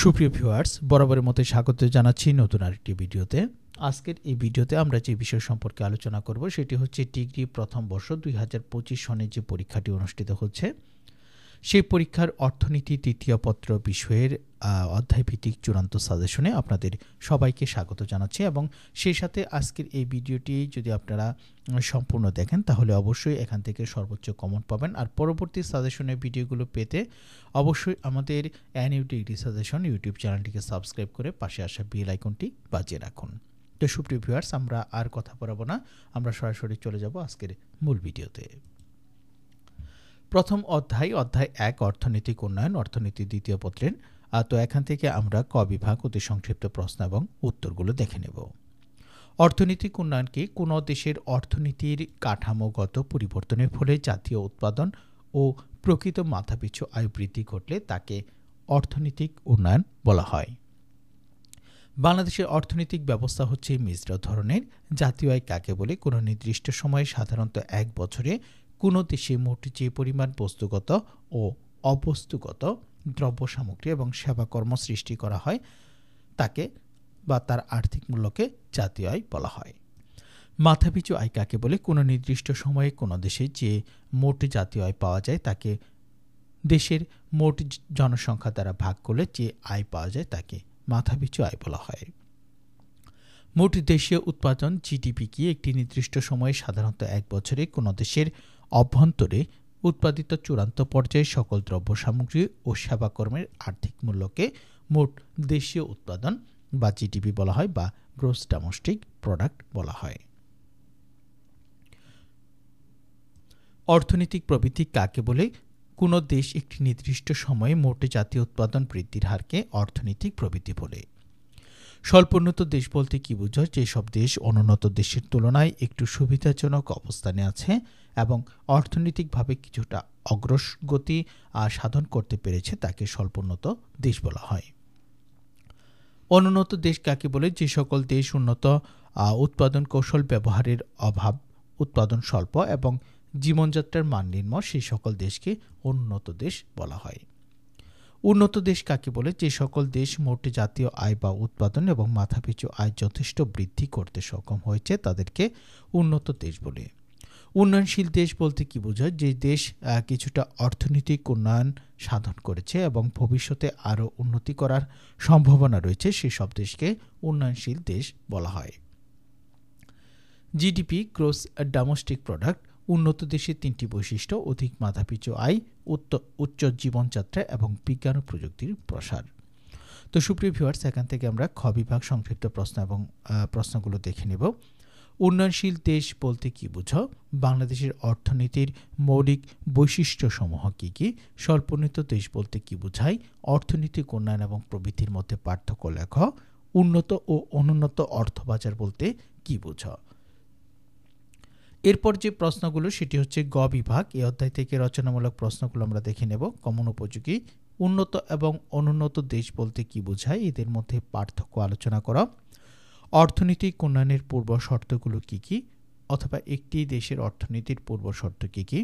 সুপ্রিয় ভিউয়ার্স, বরাবরের মতো স্বাগত জানাচ্ছি নতুন আরেকটি ভিডিওতে। আজকের এই ভিডিওতে আমরা যে বিষয় সম্পর্কে আলোচনা করব সেটি হচ্ছে ডিগ্রি প্রথম বর্ষ 2025 সনে যে পরীক্ষাটি অনুষ্ঠিত হচ্ছে সেই পরীক্ষার অর্থনীতি তৃতীয় পত্র বিষয়ের অধ্যায়ভিত্তিক চূড়ান্ত সাজেশনে আপনাদের সবাইকে স্বাগত জানাচ্ছি এবং সেই সাথে আজকের এই ভিডিওটি যদি আপনারা সম্পূর্ণ দেখেন তাহলে অবশ্যই এখান থেকে সর্বোচ্চ কমন পাবেন। আর পরবর্তী সাজেশনের ভিডিওগুলো পেতে অবশ্যই আমাদের এনইউ ডিগ্রি সাজেশন ইউটিউব চ্যানেলটিকে সাবস্ক্রাইব করে পাশে আসা বেল আইকনটি বাজিয়ে রাখুন। তো সুপ্রিয় ভিউয়ার্স, আমরা আর কথা বলবো না, আমরা সরাসরি চলে যাব আজকের মূল ভিডিওতে। প্রথম অধ্যায় 1 অর্থনৈতিক উন্নয়ন, অর্থনীতি দ্বিতীয় পত্রের। তো এখান থেকে আমরা ক বিভাগ অতি সংক্ষিপ্ত প্রশ্ন এবং উত্তরগুলো দেখে নেব। অর্থনৈতিক উন্নয়নকে কোনো দেশের অর্থনীতির কাঠামোগত পরিবর্তনের ফলে জাতীয় উৎপাদন ও প্রকৃত মাথাপিছু আয় বৃদ্ধি ঘটলে তাকে অর্থনৈতিক উন্নয়ন বলা হয়। বাংলাদেশের অর্থনৈতিক ব্যবস্থা হচ্ছে মিশ্র ধরনের। জাতীয় আয় কাকে বলে? কোনো নির্দিষ্ট সময়ে সাধারণত এক বছরে কোনো দেশে মোট যে পরিমাণ বস্তুগত ও অবস্তুগত দ্রব্য সামগ্রী এবং সেবাকর্ম সৃষ্টি করা হয় তাকে বা তার আর্থিক মূল্যকে জাতীয় আয় বলা হয়। মাথাপিছু আয় কাকে বলে? কোনো নির্দিষ্ট সময়ে কোনো দেশে যে মোট জাতীয় আয় পাওয়া যায় তাকে দেশের মোট জনসংখ্যা দ্বারা ভাগ করলে যে আয় পাওয়া যায় তাকে মাথাপিছু আয় বলা হয়। মোট দেশীয় উৎপাদন জিডিপি কি? একটি নির্দিষ্ট সময়ে সাধারণত এক বছরে কোনো দেশের অভ্যন্তরে উৎপাদিত চূড়ান্ত পর্যায়ে সকল দ্রব্য সামগ্রী ও সেবাকর্মের আর্থিক মূল্যকে মোট দেশীয় উৎপাদন বা জিডিপি বলা হয় বা গ্রোস ডোমেস্টিক প্রোডাক্ট বলা হয়। অর্থনৈতিক প্রবৃদ্ধি কাকে বলে? কোনো দেশ একটি নির্দিষ্ট সময়ে মোট জাতীয় উৎপাদন বৃদ্ধির হারকে অর্থনৈতিক প্রবৃদ্ধি বলে। স্বল্পোন্নত দেশ বলতে কি বোঝায়? যেসব দেশ অনুন্নত দেশের তুলনায় একটু সুবিধাজনক অবস্থানে আছে এবং অর্থনৈতিকভাবে কিছুটা অগ্রগতি সাধন করতে পেরেছে তাকে স্বল্পোন্নত দেশ বলা হয়। অনুন্নত দেশ কাকে বলে? যে সকল দেশ উন্নত উৎপাদন কৌশল ব্যবহারের অভাব, উৎপাদন স্বল্প এবং জীবনযাত্রার মান নিম্ন, সেই সকল দেশকে অনুন্নত দেশ বলা হয়। উন্নত দেশ কাকে বলে? যে সকল দেশ মোট জাতীয় আয় বা উৎপাদন এবং মাথাপিছু আয় যথেষ্ট বৃদ্ধি করতে সক্ষম হয়েছে তাদেরকে উন্নত দেশ বলে। উন্নয়নশীল দেশ বলতে কি বোঝায়? যে দেশ কিছুটা অর্থনৈতিক উন্নয়ন সাধন করেছে এবং ভবিষ্যতে আরও উন্নতি করার সম্ভাবনা রয়েছে সেই সব দেশকে উন্নয়নশীল দেশ বলা হয়। GDP gross domestic product. উন্নত দেশের তিনটি বৈশিষ্ট্য: অধিক মাথাপিছু আয়, উচ্চ জীবনযাত্রা এবং বিজ্ঞান ও প্রযুক্তির প্রসার। তো সুপ্রিয় ভিউয়ার্স, এখান থেকে আমরা খ বিভাগ সংক্ষিপ্ত প্রশ্ন এবং প্রশ্নগুলো দেখে নেব। উন্নয়নশীল দেশ বলতে কি বুঝো? বাংলাদেশের অর্থনীতির মৌলিক বৈশিষ্ট্যসমূহ কী কী? স্বল্পোন্নত দেশ বলতে কি বোঝায়? অর্থনৈতিক উন্নয়ন এবং প্রবৃদ্ধির মধ্যে পার্থক্য লেখ। উন্নত ও অনুন্নত অর্থবাজার বলতে কি বুঝো? এরপর যে প্রশ্নগুলো সেটি হচ্ছে গ বিভাগ। এই অধ্যায় থেকে রচনামূলক প্রশ্নগুলো আমরা দেখে নেব। কমন উপযোগী। উন্নত এবং অনুন্নত দেশ বলতে কি বোঝায়? এদের মধ্যে পার্থক্য আলোচনা করা। অর্থনৈতিক উন্নয়নের পূর্ব শর্তগুলো কী কী? অথবা একটি দেশের অর্থনীতির পূর্ব শর্ত কী কী?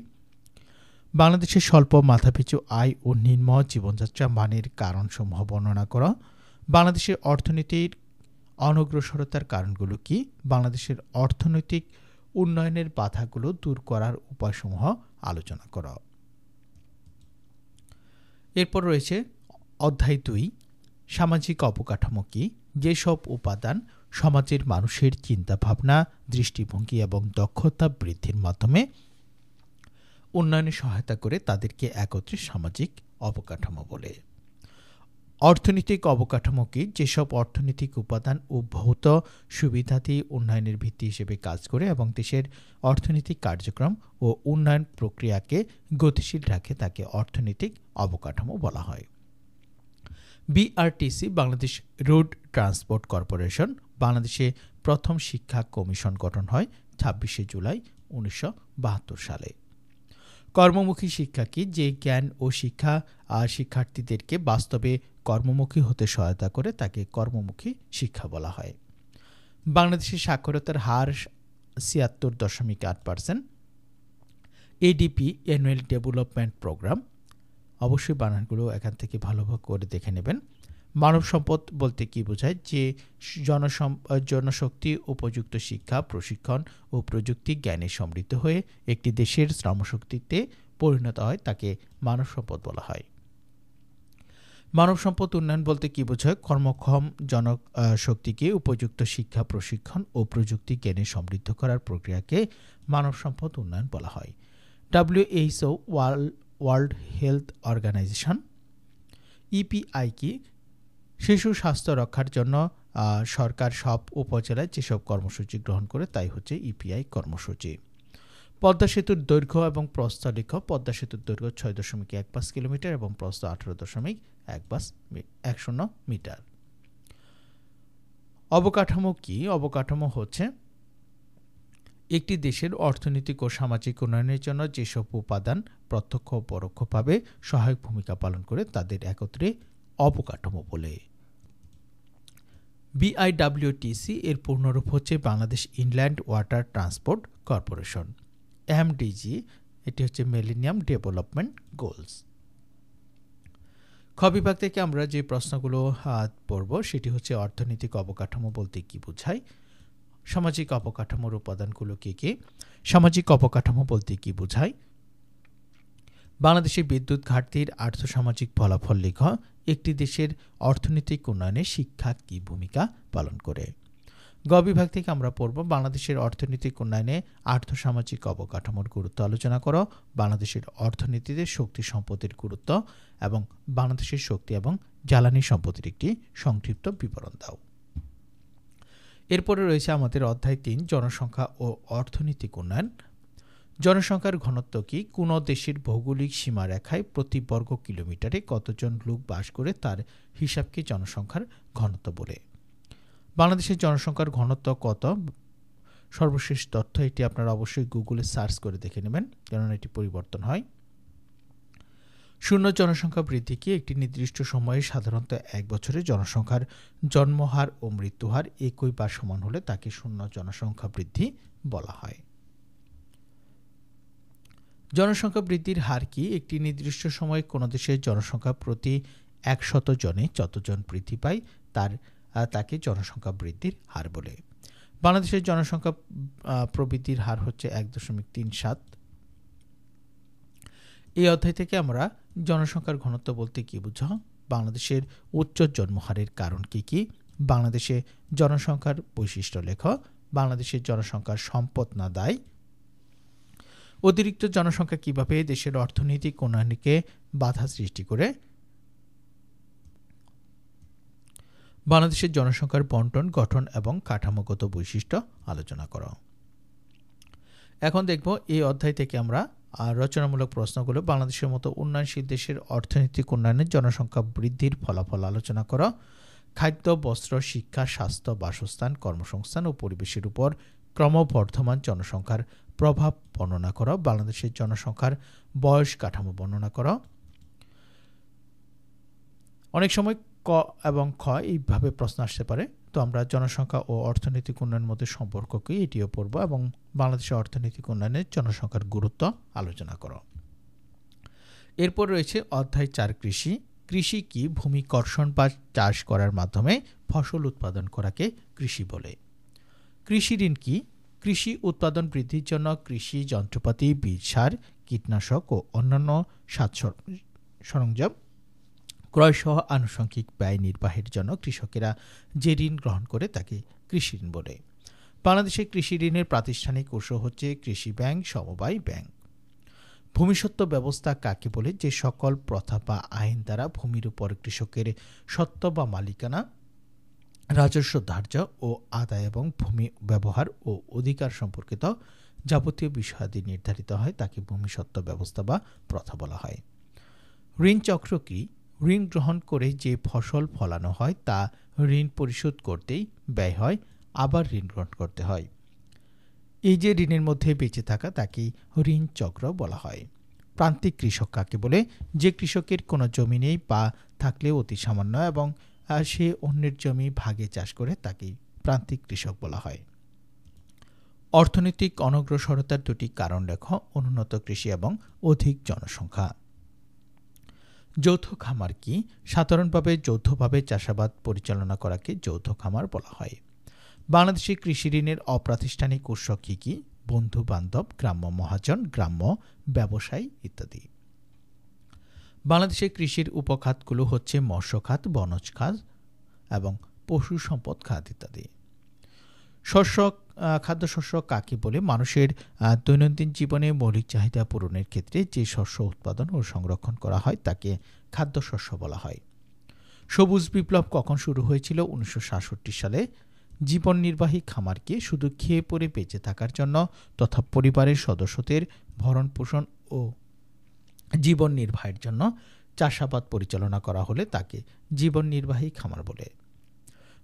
বাংলাদেশের স্বল্প মাথাপিছু আয় ও নিম্ন জীবনযাত্রা মানের কারণসমূহ বর্ণনা করা। বাংলাদেশের অর্থনীতির অনগ্রসরতার কারণগুলো কী? বাংলাদেশের অর্থনৈতিক উন্নয়নের বাধাগুলো দূর করার উপায়সমূহ আলোচনা করা। এরপর রয়েছে অধ্যায় 2 সামাজিক অবকাঠামো কী? যেসব উপাদান সমাজের মানুষের চিন্তাভাবনা, দৃষ্টিভঙ্গি এবং দক্ষতা বৃদ্ধির মাধ্যমে উন্নয়নে সহায়তা করে তাদেরকে একত্রে সামাজিক অবকাঠামো বলে। অর্থনৈতিক অবকাঠামো কী? যেসব অর্থনৈতিক উপাদান ও ভৌত সুবিধাদি উন্নয়নের ভিত্তি হিসেবে কাজ করে এবং দেশের অর্থনৈতিক কার্যক্রম ও উন্নয়ন প্রক্রিয়াকে গতিশীল রাখে তাকে অর্থনৈতিক অবকাঠামো বলা হয়। BRTC Bangladesh road transport corporation. বাংলাদেশে প্রথম শিক্ষা কমিশন গঠন হয় 26শে জুলাই 1972 সালে। কর্মমুখী শিক্ষা কি? যে জ্ঞান ও শিক্ষা শিক্ষার্থীদেরকে বাস্তবে কর্মমুখী হতে সহায়তা করে তাকে কর্মমুখী শিক্ষা বলা হয়। বাংলাদেশের সাক্ষরতার হার 76.8%। ADP annual development program. অবশ্যই বানানগুলো এখান থেকে ভালোভাবে করে দেখে নেবেন। মানব সম্পদ বলতে কি বোঝায়? যে জনশক্তি, উপযুক্ত শিক্ষা, প্রশিক্ষণ ও প্রযুক্তি জ্ঞানে সমৃদ্ধ হয়ে একটি দেশের শ্রমশক্তিতে পরিণত হয় তাকে মানব সম্পদ বলা হয়। মানব সম্পদ উন্নয়ন বলতে কি বোঝায়? কর্মক্ষম জনশক্তিকে উপযুক্ত শিক্ষা, প্রশিক্ষণ ও প্রযুক্তি জ্ঞানে সমৃদ্ধ করার প্রক্রিয়াকে মানব সম্পদ উন্নয়ন বলা হয়। WHO World Health Organization EPI কি? শিশু স্বাস্থ্য রক্ষার জন্য সরকার সব উপজেলায় যেসব কর্মসূচি গ্রহণ করে তাই হচ্ছে ইপিআই কর্মসূচি। পদ্মা সেতুর দৈর্ঘ্য এবং প্রস্থ লেখ। পদ্মা সেতুর দৈর্ঘ্য 6.15 কিলোমিটার এবং প্রস্থ 18.10 মিটার। অবকাঠামো কি? অবকাঠামো হচ্ছে একটি দেশের অর্থনৈতিক ও সামাজিক উন্নয়নের জন্য যেসব উপাদান প্রত্যক্ষ ও পরোক্ষভাবে সহায়ক ভূমিকা পালন করে তাদের একত্রে অবকাঠামো বলে। বিআইডব্লিউটিসি এর পূর্ণরূপ হচ্ছে Bangladesh inland water transport corporation. MDG এটি হচ্ছে মিলেনিয়াম ডেভেলপমেন্ট গোলস। খ বিভাগ থেকে আমরা যে প্রশ্নগুলো পড়ব সেটি হচ্ছে অর্থনৈতিক অবকাঠামো বলতে কি বোঝায়? সামাজিক অবকাঠামোর উপাদানগুলো কি কি? সামাজিক অবকাঠামো বলতে কি বোঝায়? বাংলাদেশের বিদ্যুৎ ঘাটতির আর্থসামাজিক ফলাফল লেখ। একটি দেশের অর্থনৈতিক উন্নয়নে শিক্ষা কি ভূমিকা পালন করে? গ বিভাগ থেকে আমরা পড়ব বাংলাদেশের অর্থনৈতিক উন্নয়নে আর্থসামাজিক অবকাঠামোর গুরুত্ব আলোচনা করো। বাংলাদেশের অর্থনীতিতে শক্তি সম্পদের গুরুত্ব এবং বাংলাদেশের শক্তি এবং জ্বালানি সম্পদের একটি সংক্ষিপ্ত বিবরণ দাও। এরপরে রয়েছে আমাদের অধ্যায় ৩ জনসংখ্যা ও অর্থনৈতিক উন্নয়ন। জনসংখ্যার ঘনত্ব কি? কোন দেশের ভৌগোলিক সীমারেখায় প্রতি বর্গ কিলোমিটারে কতজন লোক বাস করে তার হিসাবকে জনসংখ্যার ঘনত্ব বলে। বাংলাদেশের জনসংখ্যার ঘনত্ব কত? সর্বশেষ তথ্য এটি আপনারা অবশ্যই গুগলে সার্চ করে দেখে নেবেন, কারণ এটি পরিবর্তন হয়। শূন্য জনসংখ্যা বৃদ্ধি কি? একটি নির্দিষ্ট সময়ে সাধারণত এক বছরে জনসংখ্যার জন্মহার ও মৃত্যুহার একই বা সমান হলে তাকে শূন্য জনসংখ্যা বৃদ্ধি বলা হয়। জনসংখ্যা বৃদ্ধির হার কি? একটি নির্দিষ্ট সময়ে কোনো দেশের জনসংখ্যা প্রতি 100 জনে যতজন বৃদ্ধি পায় তাকে জনসংখ্যা বৃদ্ধির হার বলে। বাংলাদেশের জনসংখ্যা প্রবৃদ্ধির হার হচ্ছে 1.37। এই অধ্যায় থেকে আমরা জনসংখ্যার ঘনত্ব বলতে কি বুঝো? বাংলাদেশের উচ্চ জন্মহারের কারণ কি কি? বাংলাদেশে জনসংখ্যার বৈশিষ্ট্য লেখ। বাংলাদেশের জনসংখ্যার সম্পদ না দায়। অতিরিক্ত জনসংখ্যা কিভাবে দেশের অর্থনৈতিক উন্নয়নকে বাধা সৃষ্টি করে? বাংলাদেশের জনসংখ্যার বণ্টন, গঠন এবং কাঠামোগত বৈশিষ্ট্য আলোচনা করো। এখন দেখব এই অধ্যায় থেকে আমরা রচনামূলক প্রশ্নগুলো। বাংলাদেশের মতো উন্নয়নশীল দেশের অর্থনৈতিক উন্নয়নের জনসংখ্যা বৃদ্ধির ফলাফল আলোচনা করো। খাদ্য, বস্ত্র, শিক্ষা, স্বাস্থ্য, বাসস্থান, কর্মসংস্থান ও পরিবেশের উপর ক্রমবর্ধমান জনসংখ্যার প্রভাব বর্ণনা করো। বাংলাদেশের জনসংখ্যার বয়স কাঠামো বর্ণনা করো। অনেক সময় ক এবং খ এইভাবে প্রশ্ন আসতে পারে, তো আমরা জনসংখ্যা ও অর্থনৈতিক উন্নয়নের মধ্যে সম্পর্ককে এটিও পড়ব এবং বাংলাদেশের অর্থনৈতিক উন্নয়নে জনসংখ্যার গুরুত্ব আলোচনা করো। এরপর রয়েছে অধ্যায় 4 কৃষি। কৃষি কি? ভূমি কর্ষণ বা চাষ করার মাধ্যমে ফসল উৎপাদন করাকে কৃষি বলে। কৃষি ঋণ কি? কৃষি উৎপাদন বৃদ্ধির জন্য কৃষি যন্ত্রপাতি, বীজ, সার, কীটনাশক ও অন্যান্য সাজ সরঞ্জাম ক্রয় সহ আনুষঙ্গিক ব্যয় নির্বাহের জন্য কৃষকেরা যে ঋণ গ্রহণ করে তাকে কৃষি ঋণ বলে। বাংলাদেশে কৃষি ঋণের প্রাতিষ্ঠানিক উৎস হচ্ছে কৃষি ব্যাংক, সমবায় ব্যাংক। ভূমিস্বত্ব ব্যবস্থা কাকে বলে? যে সকল প্রথা বা আইন দ্বারা ভূমির উপর কৃষকের সত্ত্ব বা মালিকানা, রাজস্ব ধার্য ও আদায় এবং ভূমি ব্যবহার ও অধিকার সম্পর্কিত যাবতীয় বিষয়াদি নির্ধারিত হয় তাকে ভূমিস্বত্ব ব্যবস্থা বা প্রথা বলা হয়। ঋণ চক্র কি? ঋণ গ্রহণ করে যে ফসল ফলানো হয় তা ঋণ পরিশোধ করতেই ব্যয় হয়, আবার ঋণ গ্রহণ করতে হয়। এই যে ঋণের মধ্যে বেঁচে থাকা তাকেই ঋণ চক্র বলা হয়। প্রান্তিক কৃষক কাকে বলে? যে কৃষকের কোনো জমি নেই বা থাকলেও অতি সামান্য এবং সে অন্যের জমি ভাগে চাষ করে তাকেই প্রান্তিক কৃষক বলা হয়। অর্থনৈতিক অনগ্রসরতার দুটি কারণ লেখ। অনুন্নত কৃষি এবং অধিক জনসংখ্যা। যৌথ খামার কি? সাধারণভাবে যৌথভাবে চাষাবাদ পরিচালনা করাকে যৌথ খামার বলা হয়। বাংলাদেশে কৃষি ঋণের অপ্রাতিষ্ঠানিক উৎস কি কি? বন্ধু বান্ধব, গ্রাম্য মহাজন, গ্রাম্য ব্যবসায়ী ইত্যাদি। বাংলাদেশে কৃষির উপখাতগুলো হচ্ছে মৎস্য খাত, বনজ খাত এবং পশু সম্পদ খাত ইত্যাদি। খাদ্যশস্য কাকে বলে? মানুষের দৈনন্দিন জীবনে মৌলিক চাহিদা পূরণের ক্ষেত্রে যে শস্য উৎপাদন ও সংরক্ষণ করা হয় তাকে খাদ্যশস্য বলা হয়। সবুজ বিপ্লব কখন শুরু হয়েছিল? 1966 সালে। জীবন নির্বাহী খামারকে শুধু খেয়ে পরে বেঁচে থাকার জন্য তথা পরিবারের সদস্যদের ভরণ পোষণ ও জীবন নির্বাহের জন্য চাষাবাদ পরিচালনা করা হলে তাকে জীবন নির্বাহী খামার বলে।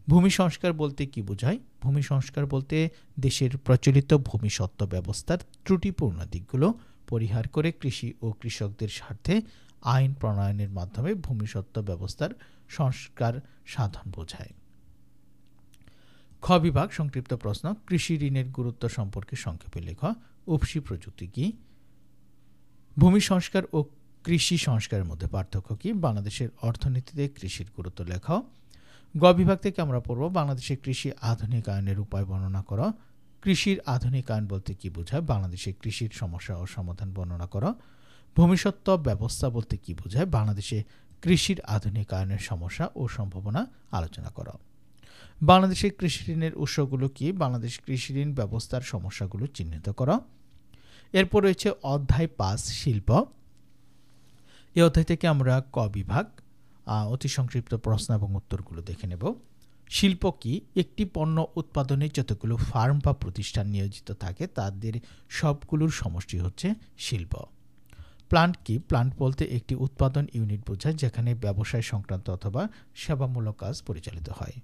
ভূমি সংস্কার বলতে কি বোঝায়? ভূমি সংস্কার বলতে দেশের প্রচলিত ভূমি স্বত্ব ব্যবস্থার ত্রুটিপূর্ণ দিকগুলো পরিহার করে কৃষি ও কৃষকদের স্বার্থে আইন প্রণয়নের মাধ্যমে ভূমি স্বত্ব ব্যবস্থার সংস্কার সাধন বোঝায়। খ বিভাগ সংক্ষিপ্ত প্রশ্ন। কৃষি ঋণের গুরুত্ব সম্পর্কে সংক্ষেপে লেখ। উপসি প্রযুক্তি কি? ভূমি সংস্কার ও কৃষি সংস্কারের মধ্যে পার্থক্য কি? বাংলাদেশের অর্থনীতিতে কৃষির গুরুত্ব লেখ। গ বিভাগ থেকে আমরা পড়ব বাংলাদেশে কৃষি আধুনিকায়নের উপায় বর্ণনা করো। কৃষির আধুনিকায়ন বলতে কি বোঝায়? বাংলাদেশে কৃষির সমস্যা ও সমাধান বর্ণনা করো। ভূমিস্বত্ব ব্যবস্থা বলতে কি বোঝায়? বাংলাদেশে কৃষির আধুনিকায়নের সমস্যা ও সম্ভাবনা আলোচনা করো। বাংলাদেশে কৃষি ঋণের উৎসগুলো কি? বাংলাদেশ কৃষি ঋণ ব্যবস্থার সমস্যাগুলো চিহ্নিত করো। এরপর রয়েছে অধ্যায় 5 শিল্প। এই অধ্যায় থেকে আমরা ক বিভাগ অতি সংক্ষিপ্ত প্রশ্ন এবং উত্তরগুলো দেখে নেব। শিল্প কি? একটি পণ্য উৎপাদনে যতগুলো ফার্ম বা প্রতিষ্ঠান নিয়োজিত থাকে তাদের সবগুলোর সমষ্টি হচ্ছে শিল্প। প্লান্ট কি? প্লান্ট বলতে একটি উৎপাদন ইউনিট বোঝায় যেখানে ব্যবসায় সংক্রান্ত অথবা সেবামূলক কাজ পরিচালিত হয়।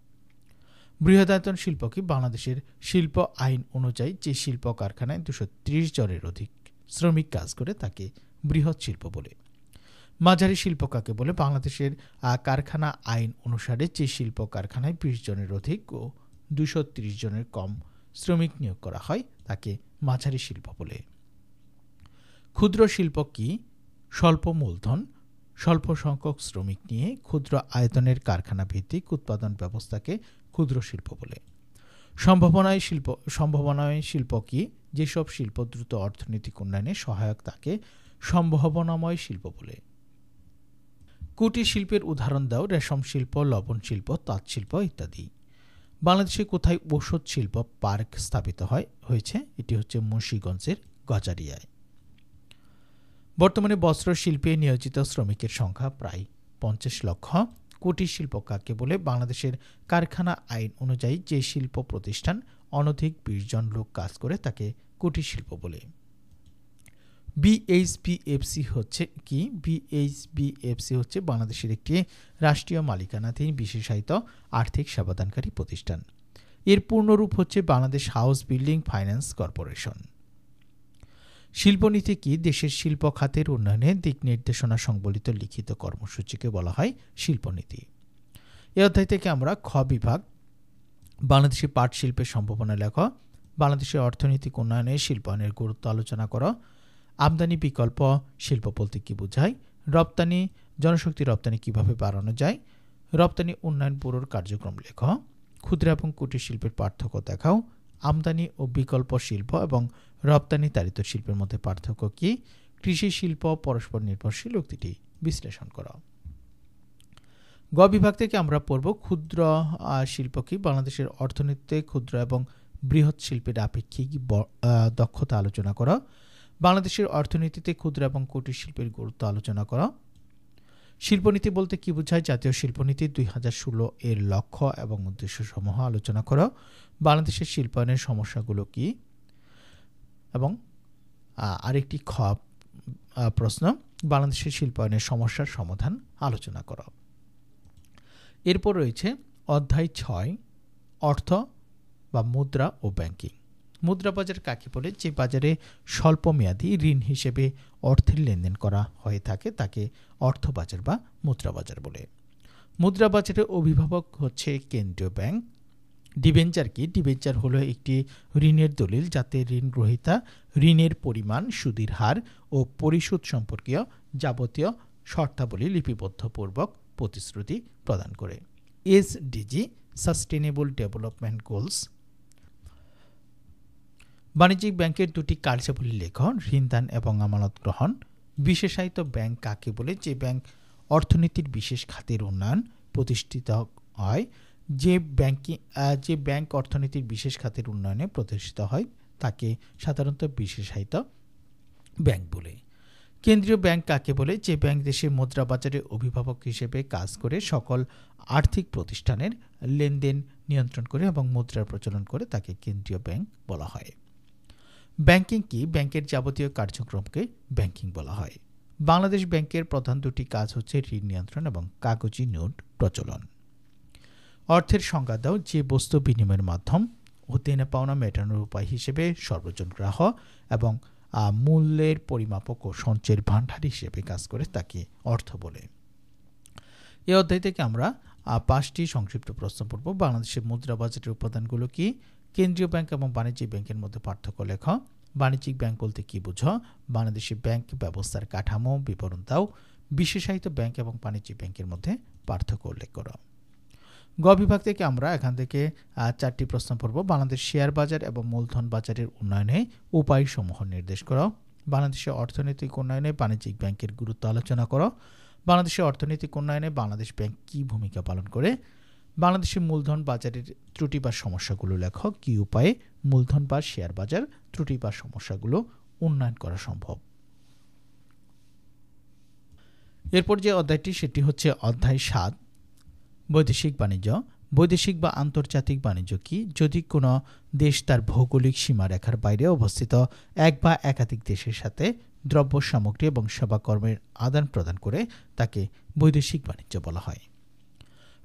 বৃহদায়তন শিল্প কি? বাংলাদেশের শিল্প আইন অনুযায়ী যে শিল্প কারখানায় 230 জনের অধিক শ্রমিক কাজ করে তাকে বৃহৎ শিল্প বলে। মাঝারি শিল্প কাকে বলে? বাংলাদেশের কারখানা আইন অনুসারে যে শিল্প কারখানায় 20 জনের অধিক ও 230 জনের কম শ্রমিক নিয়োগ করা হয় তাকে মাঝারি শিল্প বলে। ক্ষুদ্র শিল্প কি? স্বল্প মূলধন, স্বল্প সংখ্যক শ্রমিক নিয়ে ক্ষুদ্র আয়তনের কারখানা ভিত্তিক উৎপাদন ব্যবস্থাকে ক্ষুদ্র শিল্প বলে। সম্ভাবনাময় শিল্প কি? যেসব শিল্প দ্রুত অর্থনৈতিক উন্নয়নে সহায়ক তাকে সম্ভাবনাময় শিল্প বলে। কুটির শিল্পের উদাহরণ দাও। রেশম শিল্প, লবণ শিল্প, তাঁত শিল্প ইত্যাদি। বাংলাদেশে কোথায় ঔষধ শিল্প পার্ক স্থাপিত হয়েছে? এটি হচ্ছে মুন্সিগঞ্জের গজারিয়ায়। বর্তমানে বস্ত্র শিল্পে নিয়োজিত শ্রমিকের সংখ্যা প্রায় 50 লক্ষ। কুটির শিল্প কাকে বলে? বাংলাদেশের কারখানা আইন অনুযায়ী যে শিল্প প্রতিষ্ঠান অনধিক 20 জন লোক কাজ করে তাকে কুটির শিল্প বলে। বিএইচবিএফসি হচ্ছে কি? বিএইচবিএফসি হচ্ছে বাংলাদেশের একটি রাষ্ট্রীয় মালিকানাধীন বিশেষায়িত আর্থিক সেবাদানকারী প্রতিষ্ঠান। এর পূর্ণরূপ হচ্ছে Bangladesh house building finance corporation. শিল্পনীতি কি? দেশের শিল্প খাতের উন্নয়নে দিক নির্দেশনা সংবলিত লিখিত কর্মসূচিকে বলা হয় শিল্পনীতি। এই অধ্যায় থেকে আমরা খ বিভাগ বাংলাদেশের পাট শিল্পের সম্ভাবনা লেখ। বাংলাদেশের অর্থনৈতিক উন্নয়নে শিল্পায়নের গুরুত্ব আলোচনা করো। আমদানি বিকল্প শিল্প বলতে কি বোঝায়? রপ্তানি, জনশক্তি রপ্তানি কিভাবে বাড়ানো যায়? রপ্তানি উন্নয়ন ব্যুরোর কার্যক্রম লেখ। ক্ষুদ্র এবং কুটির শিল্পের পার্থক্য দেখাও। আমদানি ও বিকল্প শিল্প এবং রপ্তানি তাড়িত শিল্পের মধ্যে পার্থক্য কি? কৃষি শিল্প পরস্পর নির্ভরশীল উক্তিটি বিশ্লেষণ করা। গ বিভাগ থেকে আমরা পড়ব ক্ষুদ্র শিল্প কি? বাংলাদেশের অর্থনীতিতে ক্ষুদ্র এবং বৃহৎ শিল্পের আপেক্ষিক দক্ষতা আলোচনা করা। বাংলাদেশের অর্থনীতিতে ক্ষুদ্র এবং কুটির শিল্পের গুরুত্ব আলোচনা করা। শিল্পনীতি বলতে কি বোঝায়? জাতীয় শিল্পনীতি 2016 এর লক্ষ্য এবং উদ্দেশ্য সমূহ আলোচনা করা। বাংলাদেশের শিল্পায়নের সমস্যাগুলো কি? এবং আরেকটি খ প্রশ্ন, বাংলাদেশের শিল্পায়নের সমস্যার সমাধান আলোচনা করা। এরপর রয়েছে অধ্যায় 6 অর্থ বা মুদ্রা ও ব্যাংকিং। মুদ্রা বাজার কাকে বলে? যে বাজারে স্বল্প মেয়াদী ঋণ হিসেবে অর্থের লেনদেন করা হয়ে থাকে তাকে অর্থ বাজার বা মুদ্রা বাজার বলে। মুদ্রা বাজারের অভিভাবক হচ্ছে কেন্দ্রীয় ব্যাংক। ডিবেঞ্চার কি? ডিবেঞ্চার হলো একটি ঋণের দলিল যাতে ঋণ গ্রহীতা ঋণের পরিমাণ, সুদের হার ও পরিশোধ সম্পর্কীয় যাবতীয় শর্তাবলী লিপিবদ্ধপূর্বক প্রতিশ্রুতি প্রদান করে। SDG sustainable development goals. বাণিজ্যিক ব্যাংকের দুটি কার্যাবলী লেখ। ঋণদান এবং আমানত গ্রহণ। বিশেষায়িত ব্যাংক কাকে বলে? যে ব্যাংক অর্থনীতির বিশেষ খাতের উন্নয়ন প্রতিষ্ঠিত হয়। যে ব্যাংক অর্থনীতির বিশেষ খাতের উন্নয়নে প্রতিষ্ঠিত হয় তাকে সাধারণত বিশেষায়িত ব্যাংক বলে। কেন্দ্রীয় ব্যাংক কাকে বলে? যে ব্যাংক দেশের মুদ্রা বাজারে অভিভাবক হিসেবে কাজ করে সকল আর্থিক প্রতিষ্ঠানের লেনদেন নিয়ন্ত্রণ করে এবং মুদ্রার প্রচলন করে তাকে কেন্দ্রীয় ব্যাংক বলা হয়। ব্যাংকিং কি? ব্যাংকের যাবতীয় কার্যক্রমকে ব্যাংকিং বলা হয়। বাংলাদেশ ব্যাংকের প্রধান দুটি কাজ হচ্ছে ঋণ নিয়ন্ত্রণ এবং কাগজি নোট প্রচলন। অর্থের সংজ্ঞা দাও। যে বস্তু বিনিময়ের মাধ্যম ও দেনা পাওনা মেটানোর উপায় হিসেবে সর্বজনগ্রাহ্য এবং মূল্যের পরিমাপক ও সঞ্চয়ের ভাণ্ডার হিসেবে কাজ করে তাকে অর্থ বলে। এই অধ্যায় থেকে আমরা 5টি সংক্ষিপ্ত প্রশ্ন পড়ব। বাংলাদেশের মুদ্রা বাজারের উপাদানগুলো কি? কেন্দ্রীয় ব্যাংক এবং বাণিজ্যিক ব্যাংকের মধ্যে পার্থক্য লেখ। বাণিজ্যিক ব্যাংক বলতে কি বুঝো? বাংলাদেশের ব্যাংক ব্যবস্থার কাঠামো বিবরণ দাও। বিশেষায়িত ব্যাংক এবং বাণিজ্যিক ব্যাংকের মধ্যে পার্থক্য উল্লেখ করো। গ বিভাগ থেকে আমরা এখান থেকে 4টি প্রশ্ন পড়ব। বাংলাদেশ শেয়ার বাজার এবং মূলধন বাজারের উন্নয়নে উপায়সমূহ নির্দেশ করো। বাংলাদেশের অর্থনৈতিক উন্নয়নে বাণিজ্যিক ব্যাংকের গুরুত্ব আলোচনা করো। বাংলাদেশের অর্থনৈতিক উন্নয়নে বাংলাদেশ ব্যাংক কী ভূমিকা পালন করে? বাংলাদেশের মূলধন বাজারের ত্রুটি বা সমস্যাগুলো লেখ। কী উপায়ে মূলধন বা শেয়ার বাজার ত্রুটি বা সমস্যাগুলো উন্নয়ন করা সম্ভব? এরপর যে অধ্যায়টি সেটি হচ্ছে অধ্যায় 7, বৈদেশিক বাণিজ্য। বৈদেশিক বা আন্তর্জাতিক বাণিজ্য কি? যদি কোনো দেশ তার ভৌগোলিক সীমারেখার বাইরে অবস্থিত এক বা একাধিক দেশের সাথে দ্রব্য সামগ্রী এবং সেবাকর্মের আদান প্রদান করে তাকে বৈদেশিক বাণিজ্য বলা হয়।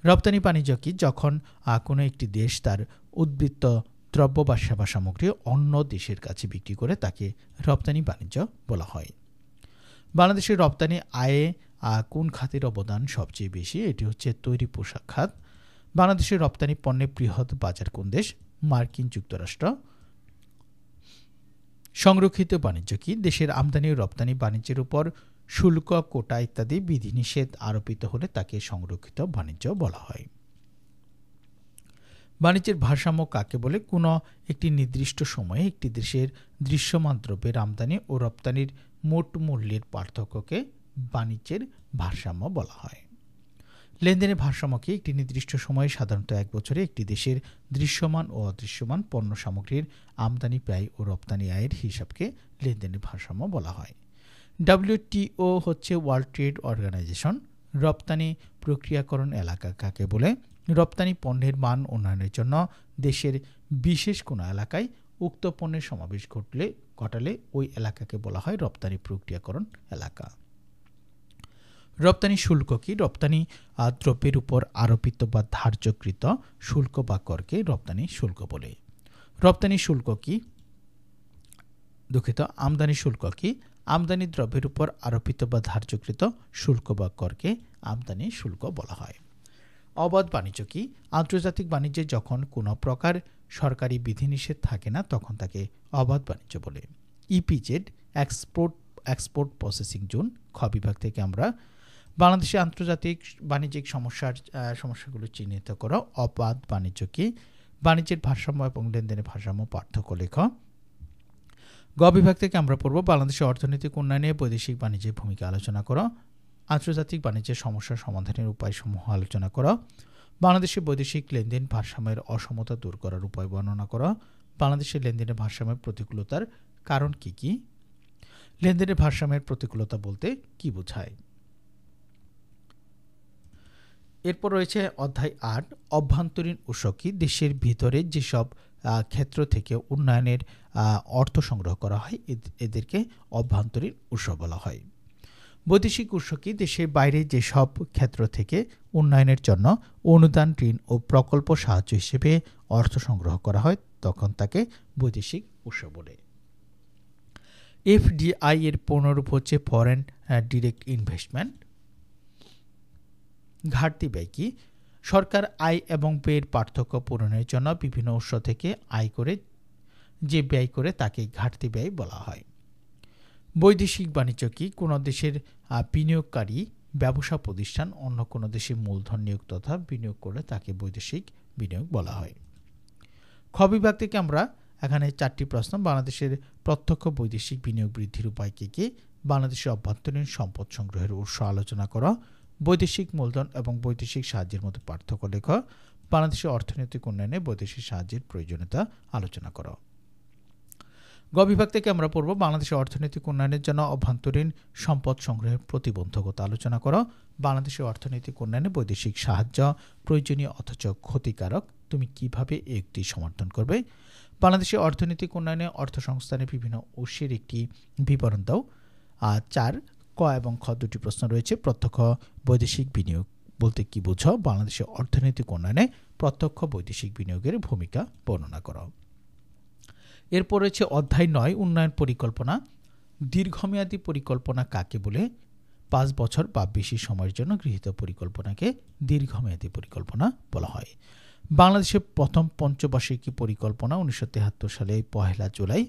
রপ্তানি বাণিজ্য কি? যখন কোনো একটি দেশ তার উদ্বৃত্ত দ্রব্য বা সেবা সামগ্রী অন্য দেশের কাছে বিক্রি করে তাকে রপ্তানি বাণিজ্য বলা হয়। বাংলাদেশের রপ্তানি আয়ে কোন খাতের অবদান সবচেয়ে বেশি? এটি হচ্ছে তৈরি পোশাক খাত। বাংলাদেশের রপ্তানি পণ্যের বৃহৎ বাজার কোন দেশ? মার্কিন যুক্তরাষ্ট্র। সংরক্ষিত বাণিজ্য কি? দেশের আমদানি ও রপ্তানি বাণিজ্যের উপর শুল্ক, কোটা ইত্যাদি বিধিনিষেধ আরোপিত হলে তাকে সংরক্ষিত বাণিজ্য বলা হয়। বাণিজ্যের ভারসাম্য কাকে বলে? কোনো একটি নির্দিষ্ট সময়ে একটি দেশের দৃশ্যমান দ্রব্যের আমদানি ও রপ্তানির মোট মূল্যের পার্থক্যকে বাণিজ্যের ভারসাম্য বলা হয়। লেনদেনের ভারসাম্য কি? একটি নির্দিষ্ট সময়ে সাধারণত এক বছরে একটি দেশের দৃশ্যমান ও অদৃশ্যমান পণ্য সামগ্রীর আমদানি ব্যয় ও রপ্তানি আয়ের হিসাবকে লেনদেনের ভারসাম্য বলা হয়। WTO হচ্ছে ওয়ার্ল্ড ট্রেড অর্গানাইজেশন। রপ্তানি প্রক্রিয়াকরণ এলাকা কাকে বলে? রপ্তানি পণ্যের মান উন্নয়নের জন্য দেশের বিশেষ কোনো এলাকায় উক্ত পণ্যের সমাবেশ ঘটালে ওই এলাকাকে বলা হয় রপ্তানি প্রক্রিয়াকরণ এলাকা। রপ্তানি শুল্ক কি? রপ্তানি দ্রব্যের উপর আরোপিত বা ধার্যকৃত শুল্ক বা করকে রপ্তানি শুল্ক বলে। রপ্তানি শুল্ক কি? আমদানি শুল্ক কি? আমদানি দ্রব্যের উপর আরোপিত বা ধার্যকৃত শুল্ক বা করকে আমদানি শুল্ক বলা হয়। অবাধ বাণিজ্য কি? আন্তর্জাতিক বাণিজ্যে যখন কোনো প্রকার সরকারি বিধিনিষেধ থাকে না তখন তাকে অবাধ বাণিজ্য বলে। EPZ export processing zone. খ বিভাগ থেকে আমরা বাংলাদেশে আন্তর্জাতিক বাণিজ্যিক সমস্যাগুলো চিহ্নিত করো। অবাধ বাণিজ্য কি? বাণিজ্যের ভারসাম্য এবং লেনদেনের ভারসাম্য পার্থক্য লেখ। গ বিভাগ থেকে আমরা পড়ব বাংলাদেশের অর্থনৈতিক উন্নয়নে বৈদেশিক বাণিজ্যের ভূমিকা আলোচনা করো। আন্তর্জাতিক বাণিজ্যের সমস্যা সমাধানের উপায়সমূহ আলোচনা করো। বাংলাদেশের বৈদেশিক লেনদেন ভারসাম্যের অসমতা দূর করার উপায় বর্ণনা করো। বাংলাদেশের লেনদেনের ভারসাম্যের প্রতিকূলতার কারণ কি কি? লেনদেনের ভারসাম্যের প্রতিকূলতা বলতে কি বোঝায়? এরপর রয়েছে অধ্যায় 8, অভ্যন্তরীণ উৎস কি? দেশের ভিতরে যেসব ক্ষেত্র থেকে উন্নয়নের অর্থ সংগ্রহ করা হয় এদেরকে অভ্যন্তরীণ উৎস বলা হয়। বৈদেশিক উৎস কি? দেশের বাইরে যেসব ক্ষেত্র থেকে উন্নয়নের জন্য অনুদান, ঋণ ও প্রকল্প সাহায্য হিসেবে অর্থ সংগ্রহ করা হয় তখন তাকে বৈদেশিক উৎস বলে। FDI এর পুনরূপ হচ্ছে ফরেন ডিরেক্ট ইনভেস্টমেন্ট। ঘাটতি ব্যয় কি? সরকার আয় এবং ব্যয়ের পার্থক্য পূরণের জন্য বিভিন্ন উৎস থেকে ব্যয় করে তাকে ঘাটতি ব্যয় বলা হয়। বৈদেশিক বাণিজ্য কি? কোনো দেশের বিনিয়োগকারী ব্যবসা প্রতিষ্ঠান অন্য কোনো দেশে মূলধন নিয়োগ তথা বিনিয়োগ করলে তাকে বৈদেশিক বিনিয়োগ বলা হয়। খ বিভাগ থেকে আমরা এখানে 4টি প্রশ্ন। বাংলাদেশের প্রত্যক্ষ বৈদেশিক বিনিয়োগ বৃদ্ধির উপায় কী কী? বাংলাদেশের অভ্যন্তরীণ সম্পদ সংগ্রহের উৎস আলোচনা করো। বৈদেশিক মূলধন এবং বৈদেশিক সাহায্যের মধ্যে পার্থক্য লেখো। বাংলাদেশের অর্থনৈতিক উন্নয়নে বৈদেশিক সাহায্যের প্রয়োজনীয়তা আলোচনা করো। গ বিভাগ থেকে আমরা পড়ব বাংলাদেশের অর্থনৈতিক উন্নয়নের জন্য অভ্যন্তরীণ সম্পদ সংগ্রহের প্রতিবন্ধকতা আলোচনা করো। বাংলাদেশের অর্থনৈতিক উন্নয়নে বৈদেশিক সাহায্য প্রয়োজনীয় অথচ ক্ষতিকারক, তুমি কিভাবে একটি সমর্থন করবে? বাংলাদেশের অর্থনৈতিক উন্নয়নে অর্থ সংস্থানের বিভিন্ন উৎসের একটি বিবরণ দাও। 4 ক এবং খ দুটি প্রশ্ন রয়েছে। প্রত্যক্ষ বৈদেশিক বিনিয়োগ বলতে কি বোঝো? বাংলাদেশের অর্থনৈতিক উন্নয়নে প্রত্যক্ষ বৈদেশিক বিনিয়োগের ভূমিকা বর্ণনা করো। এরপর রয়েছে অধ্যায় 9 উন্নয়ন পরিকল্পনা। দীর্ঘমেয়াদী পরিকল্পনা কাকে বলে? 5 বছর বা বেশি সময়ের জন্য গৃহীত পরিকল্পনাকে দীর্ঘমেয়াদী পরিকল্পনা বলা হয়। বাংলাদেশের প্রথম পঞ্চবার্ষিকী পরিকল্পনা 1973 সালে 1 জুলাই।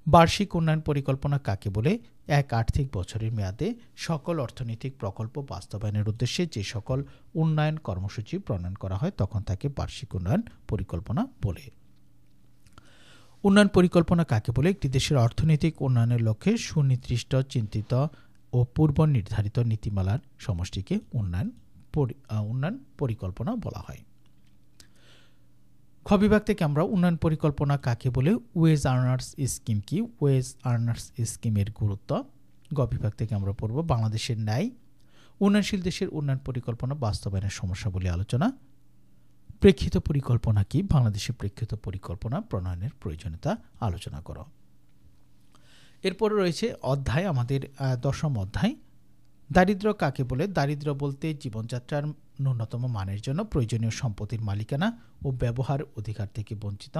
বার্ষিক উন্নয়ন পরিকল্পনা কাকে বলে? এক আর্থিক বছরের মেয়াদে সকল অর্থনৈতিক প্রকল্প বাস্তবায়নের উদ্দেশ্যে যে সকল উন্নয়ন কর্মসূচি প্রণয়ন করা হয় তখন তাকে বার্ষিক উন্নয়ন পরিকল্পনা বলে। উন্নয়ন পরিকল্পনা কাকে বলে? একটি দেশের অর্থনৈতিক উন্নয়নের লক্ষ্যে সুনির্দিষ্ট, চিন্তিত ও পূর্ব নির্ধারিত নীতিমালার সমষ্টিকে উন্নয়ন পরিকল্পনা বলা হয়। খ বিভাগ থেকে আমরা উন্নয়ন পরিকল্পনা কাকে বলে? ওয়েজ আর্নার্স স্কিম কি? ওয়েজ আর্নার্স স্কিমের গুরুত্ব। গ বিভাগ থেকে আমরা পড়ব বাংলাদেশের ন্যায় উন্নয়নশীল দেশের উন্নয়ন পরিকল্পনা বাস্তবায়নের সমস্যাবলী আলোচনা। প্রেক্ষিত পরিকল্পনা কি? বাংলাদেশের প্রেক্ষিত পরিকল্পনা প্রণয়নের প্রয়োজনীয়তা আলোচনা করো। এরপরে রয়েছে অধ্যায় আমাদের 10ম অধ্যায় দারিদ্র্য কাকে বলে? দারিদ্র্য বলতে জীবনযাত্রার ন্যূনতম মানের জন্য প্রয়োজনীয় সম্পত্তির মালিকানা ও ব্যবহার অধিকার থেকে বঞ্চিত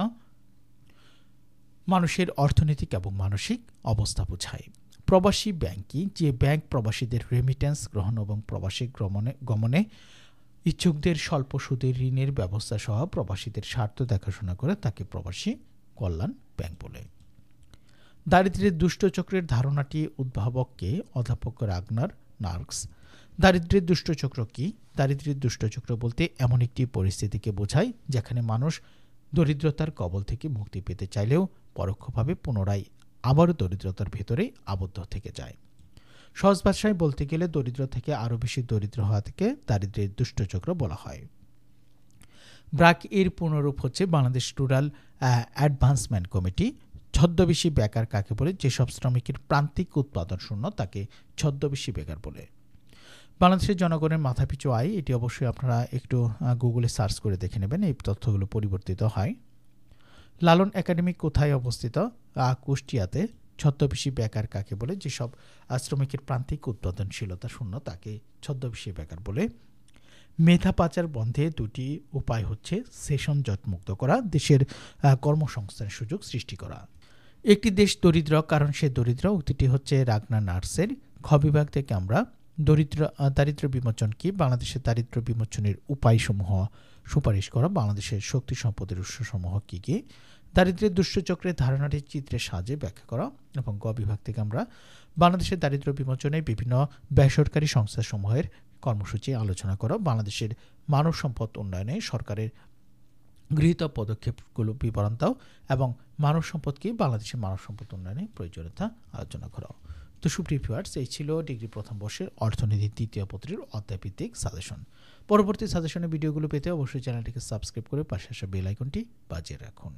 মানুষের অর্থনৈতিক এবং মানসিক অবস্থা বোঝায়। প্রবাসী ব্যাংক কি? যে ব্যাংক প্রবাসীদের রেমিটেন্স গ্রহণ এবং প্রবাসী গমনে ইচ্ছুকদের স্বল্প সুদের ঋণের ব্যবস্থা সহ প্রবাসীদের স্বার্থ দেখাশোনা করে তাকে প্রবাসী কল্যাণ ব্যাংক বলে। দারিদ্র্যের দুষ্টচক্রের ধারণাটি উদ্ভাবককে? অধ্যাপক রাগনার নার্কস। দারিদ্র্যের দুষ্টচক্র কি? দারিদ্র্যের দুষ্টচক্র বলতে এমন একটি পরিস্থিতিকে বোঝায় যেখানে মানুষ দরিদ্রতার কবল থেকে মুক্তি পেতে চাইলেও পরোক্ষভাবে পুনরায় আবারও দরিদ্রতার ভেতরে আবদ্ধ থেকে যায়। সহজ ভাষায় বলতে গেলে দরিদ্র থেকে আরও বেশি দরিদ্র হওয়া থেকে দারিদ্র্যের দুষ্টচক্র বলা হয়। ব্র্যাক এর পুনরূপ হচ্ছে বাংলাদেশ রুরাল অ্যাডভান্সমেন্ট কমিটি। ছদ্মবেশী বেকার কাকে বলে? যেসব শ্রমিকের প্রান্তিক উৎপাদন শূন্য তাকে ছদ্মবেশী বেকার বলে। বাংলাদেশের জনগণের মাথাপিছু আয়, এটি অবশ্যই আপনারা একটু গুগলে সার্চ করে দেখে নেবেন, এই তথ্যগুলো পরিবর্তিত হয়। লালন একাডেমি কোথায় অবস্থিত? কুষ্টিয়াতে। ছদ্মবেশী বেকার কাকে বলে? যেসব শ্রমিকের প্রান্তিক উৎপাদনশীলতা শূন্য তাকে ছদ্মবেশী বেকার বলে। মেধা পাচার বন্ধে দুটি উপায় হচ্ছে সেশন জটমুক্ত করা, দেশের কর্মসংস্থানের সুযোগ সৃষ্টি করা। একটি দেশ দরিদ্র কারণ সে দরিদ্র, উক্তিটি হচ্ছে রাগনা নার্সের। খ বিভাগ থেকে আমরা দারিদ্র্য বিমোচন কি? বাংলাদেশের দারিদ্র্য বিমোচনের উপায়সমূহ সুপারিশ করা। বাংলাদেশের শক্তি সম্পদের উৎসসমূহ কী কী? দারিদ্র্যের দুষ্টচক্রের ধারণাটি চিত্রের সাহায্যে ব্যাখ্যা করা। এবং গ বিভাগ থেকে আমরা বাংলাদেশের দারিদ্র্য বিমোচনে বিভিন্ন বেসরকারি সংস্থাসমূহের কর্মসূচি আলোচনা করা। বাংলাদেশের মানব সম্পদ উন্নয়নে সরকারের গৃহীত পদক্ষেপগুলো বিবরণ দাও এবং মানব সম্পদ কি? বাংলাদেশের মানব সম্পদ উন্নয়নে প্রয়োজনীয়তা আলোচনা করা। তো সুপ্রিয় ভিউয়ার্স, এই ছিল ডিগ্রি প্রথম বর্ষের অর্থনীতি দ্বিতীয় পত্রের অধ্যায়ভিত্তিক সাজেশন। পরবর্তী সাজেশনের ভিডিওগুলো পেতে অবশ্যই চ্যানেলটিকে সাবস্ক্রাইব করে পাশে আসা বেল আইকনটি বাজিয়ে রাখুন।